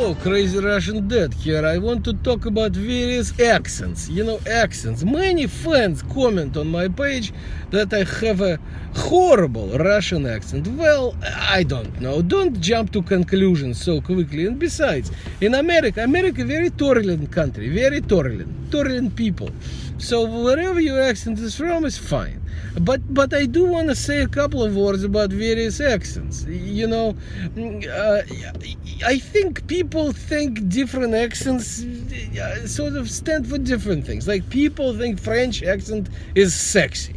Hello, Crazy Russian Dad here. I want to talk about various accents. Accents. Many fans comment on my page that I have a horrible Russian accent. Well, I don't know. Don't jump to conclusions so quickly. And besides, in America, very tolerant country, very tolerant people. So wherever your accent is from is fine. But I do want to say a couple of words about various accents. I think people think different accents sort of stand for different things. Like people think French accent is sexy.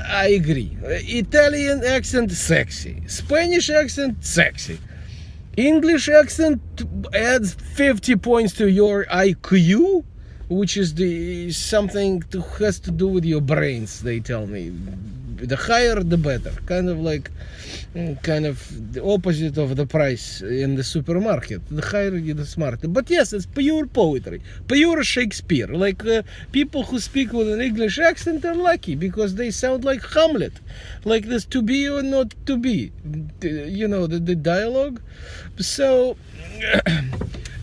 I agree. Italian accent, sexy. Spanish accent, sexy. English accent adds 50 points to your IQ, which is something has to do with your brains, they tell me. The higher, the better. Kind of the opposite of the price in the supermarket. The higher, the smarter. But yes, it's pure poetry, pure Shakespeare. Like people who speak with an English accent are lucky because they sound like Hamlet, like this to be or not to be. The dialogue. So.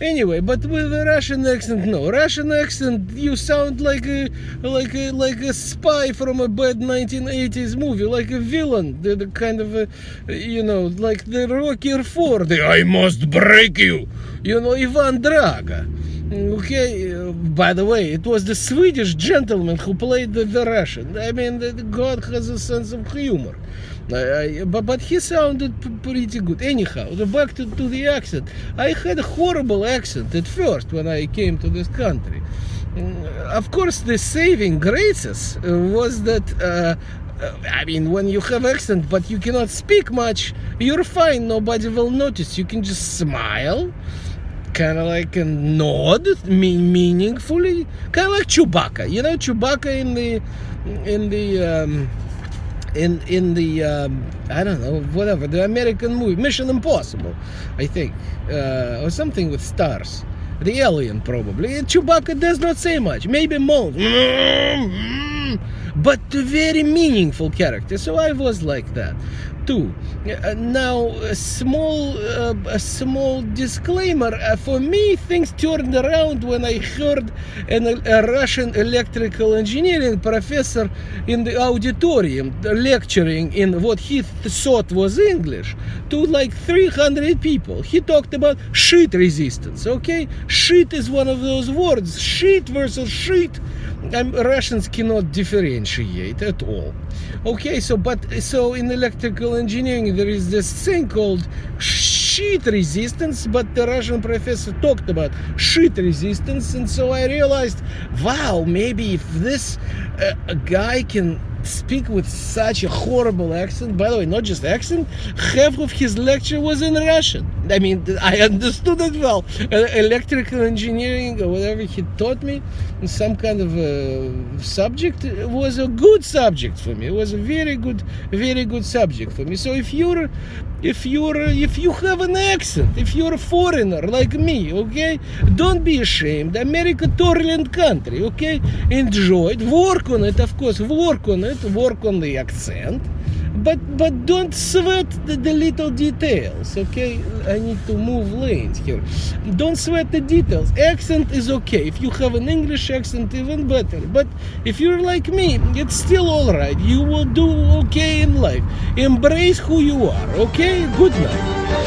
Anyway, but with a Russian accent, no. Russian accent, you sound like a spy from a bad 1980s movie, like a villain, the kind of like the Rocky IV, I must break you, Ivan Drago. Okay, by the way, it was the Swedish gentleman who played the Russian. I mean, God has a sense of humor. But he sounded pretty good. Anyhow, back to the accent. I had a horrible accent at first when I came to this country. Of course, the saving graces was that when you have accent but you cannot speak much, you're fine. Nobody will notice. You can just smile, kind of like a nod, meaningfully, kind of like Chewbacca. Chewbacca in the I don't know, whatever, the American movie Mission Impossible, I think, or something with stars. The alien, probably. Chewbacca does not say much, maybe moans, but a very meaningful character. So I was like that too. Now a small disclaimer. For me, things turned around when I heard a Russian electrical engineering professor in the auditorium lecturing in what he thought was English to like 300 people. He talked about shit resistance. Okay, shit is one of those words. Shit versus shit. Russians cannot differentiate at all. Okay, so in electrical engineering there is this thing called sheet resistance, but the Russian professor talked about sheet resistance, and so I realized, wow, maybe if this guy can speak with such a horrible accent, by the way, not just accent, half of his lecture was in Russian. I mean, I understood it well. Electrical engineering or whatever he taught me, some kind of subject, was a good subject for me. It was a very good subject for me. So if you have an accent, if you're a foreigner like me, okay, don't be ashamed. America, tolerant country, okay, enjoy it, work on it, of course, work on the accent, but don't sweat the little details, okay? I need to move lanes here. Don't sweat the details. Accent is okay. If you have an English accent, even better. But if you're like me, it's still alright. You will do okay in life. Embrace who you are, okay? Good night.